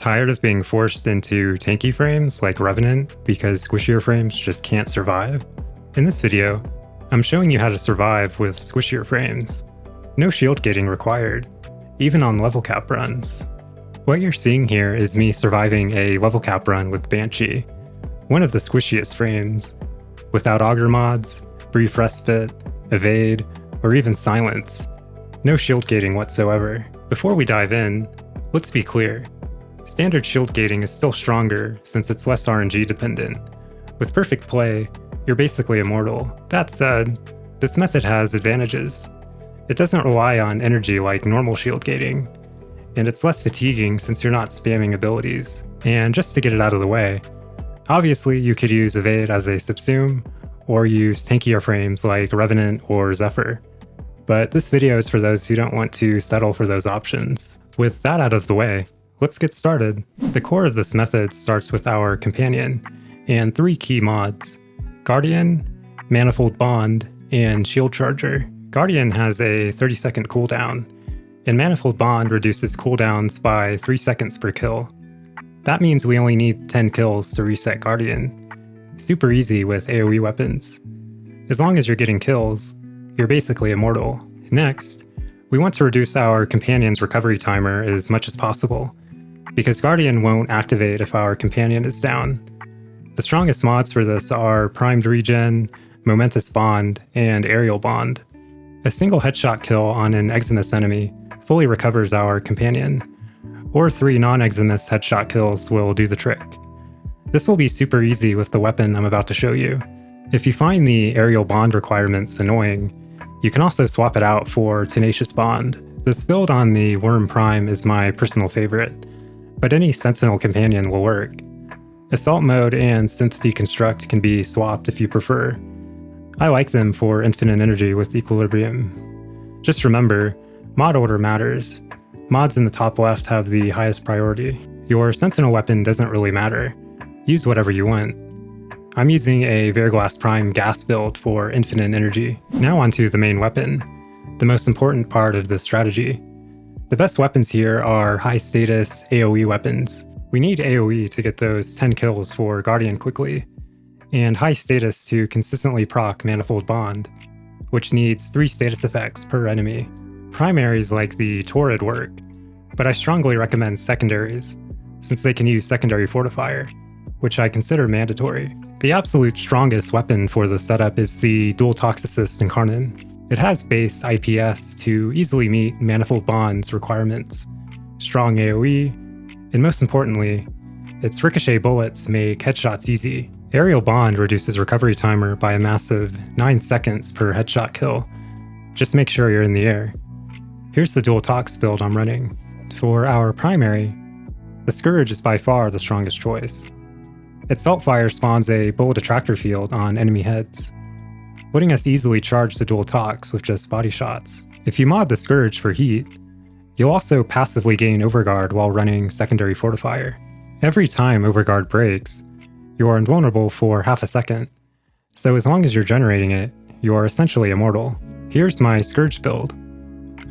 Tired of being forced into tanky frames like Revenant because squishier frames just can't survive? In this video, I'm showing you how to survive with squishier frames. No shield gating required, even on level cap runs. What you're seeing here is me surviving a level cap run with Banshee, one of the squishiest frames, without auger mods, brief respite, evade, or even silence. No shield gating whatsoever. Before we dive in, let's be clear. Standard shield gating is still stronger since it's less RNG dependent. With perfect play, you're basically immortal. That said, this method has advantages. It doesn't rely on energy like normal shield gating, and it's less fatiguing since you're not spamming abilities. And just to get it out of the way, obviously you could use evade as a subsume, or use tankier frames like Revenant or Zephyr. But this video is for those who don't want to settle for those options. With that out of the way, let's get started. The core of this method starts with our companion, and 3 key mods: Guardian, Manifold Bond, and Shield Charger. Guardian has a 30-second cooldown, and Manifold Bond reduces cooldowns by 3 seconds per kill. That means we only need 10 kills to reset Guardian. Super easy with AoE weapons. As long as you're getting kills, you're basically immortal. Next, we want to reduce our companion's recovery timer as much as possible, because Guardian won't activate if our companion is down. The strongest mods for this are Primed Regen, Momentous Bond, and Aerial Bond. A single headshot kill on an Eximus enemy fully recovers our companion, or 3 non-Eximus headshot kills will do the trick. This will be super easy with the weapon I'm about to show you. If you find the Aerial Bond requirements annoying, you can also swap it out for Tenacious Bond. This build on the Worm Prime is my personal favorite, but any Sentinel companion will work. Assault Mode and Synth Deconstruct can be swapped if you prefer. I like them for infinite energy with Equilibrium. Just remember, mod order matters. Mods in the top left have the highest priority. Your Sentinel weapon doesn't really matter. Use whatever you want. I'm using a Verglass Prime gas build for infinite energy. Now onto the main weapon, the most important part of this strategy. The best weapons here are high status AoE weapons. We need AoE to get those 10 kills for Guardian quickly, and high status to consistently proc Manifold Bond, which needs 3 status effects per enemy. Primaries like the Torrid work, but I strongly recommend secondaries, since they can use secondary fortifier, which I consider mandatory. The absolute strongest weapon for the setup is the Dual Toxicist Incarnate. It has base IPS to easily meet Manifold Bond's requirements, strong AoE, and most importantly, its ricochet bullets make headshots easy. Aerial Bond reduces recovery timer by a massive 9 seconds per headshot kill. Just make sure you're in the air. Here's the Dual Tox build I'm running. For our primary, the Scourge is by far the strongest choice. Its Saltfire spawns a bullet attractor field on enemy heads, letting us easily charge the Dual Tox with just body shots. If you mod the Scourge for heat, you'll also passively gain Overguard while running secondary fortifier. Every time Overguard breaks, you are invulnerable for half a second, so as long as you're generating it, you are essentially immortal. Here's my Scourge build.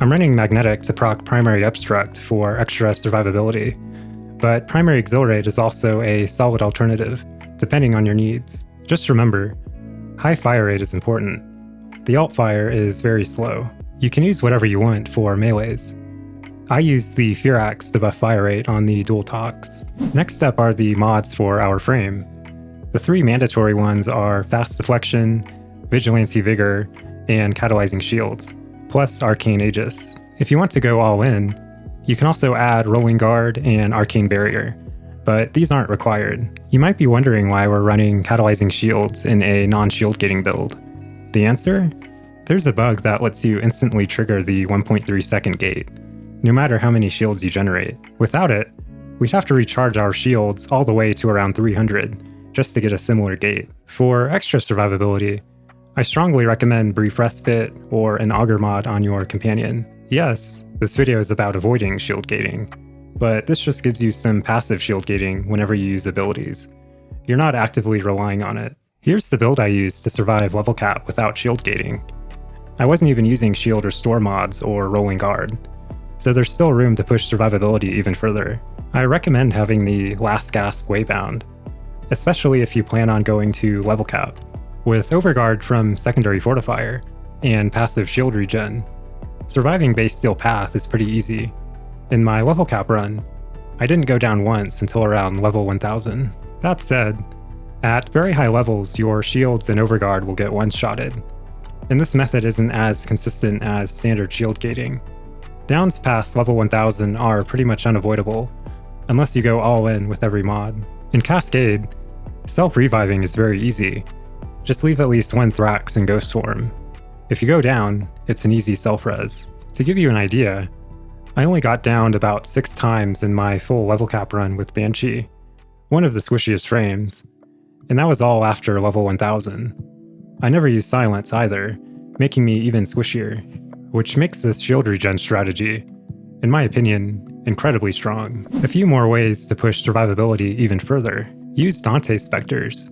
I'm running Magnetic to proc Primary Obstruct for extra survivability, but Primary Exhilarate is also a solid alternative, depending on your needs. Just remember, high fire rate is important. The alt fire is very slow. You can use whatever you want for melees. I use the Fear Axe to buff fire rate on the Dual Tox. Next up are the mods for our frame. The 3 mandatory ones are Fast Deflection, Vigilante Vigor, and Catalyzing Shields, plus Arcane Aegis. If you want to go all in, you can also add Rolling Guard and Arcane Barrier, but these aren't required. You might be wondering why we're running Catalyzing Shields in a non-shield gating build. The answer? There's a bug that lets you instantly trigger the 1.3 second gate, no matter how many shields you generate. Without it, we'd have to recharge our shields all the way to around 300 just to get a similar gate. For extra survivability, I strongly recommend Brief Respite or an Auger mod on your companion. Yes, this video is about avoiding shield gating, but this just gives you some passive shield gating whenever you use abilities. You're not actively relying on it. Here's the build I used to survive level cap without shield gating. I wasn't even using shield restore mods or rolling guard, so there's still room to push survivability even further. I recommend having the last gasp waybound, especially if you plan on going to level cap. With overguard from secondary fortifier and passive shield regen, surviving base steel path is pretty easy. In my level cap run, I didn't go down once until around level 1000. That said, at very high levels your shields and overguard will get one-shotted, and this method isn't as consistent as standard shield gating. Downs past level 1000 are pretty much unavoidable, unless you go all in with every mod. In Cascade, self-reviving is very easy. Just leave at least one Thrax in Ghost form. If you go down, it's an easy self-res. To give you an idea, I only got downed about 6 times in my full level cap run with Banshee, one of the squishiest frames, and that was all after level 1000. I never used silence either, making me even squishier, which makes this shield regen strategy, in my opinion, incredibly strong. A few more ways to push survivability even further. Use Dante Spectres.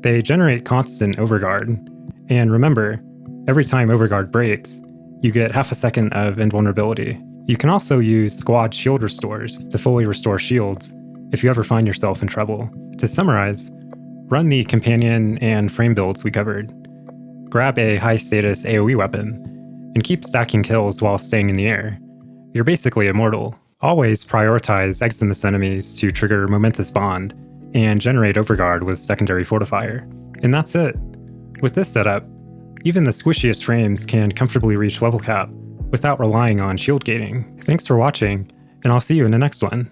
They generate constant overguard, and remember, every time overguard breaks, you get half a second of invulnerability. You can also use squad shield restores to fully restore shields if you ever find yourself in trouble. To summarize, run the companion and frame builds we covered. Grab a high status AoE weapon, and keep stacking kills while staying in the air. You're basically immortal. Always prioritize Eximus enemies to trigger Momentous Bond, and generate overguard with secondary fortifier. And that's it. With this setup, even the squishiest frames can comfortably reach level cap without relying on shield gating. Thanks for watching, and I'll see you in the next one.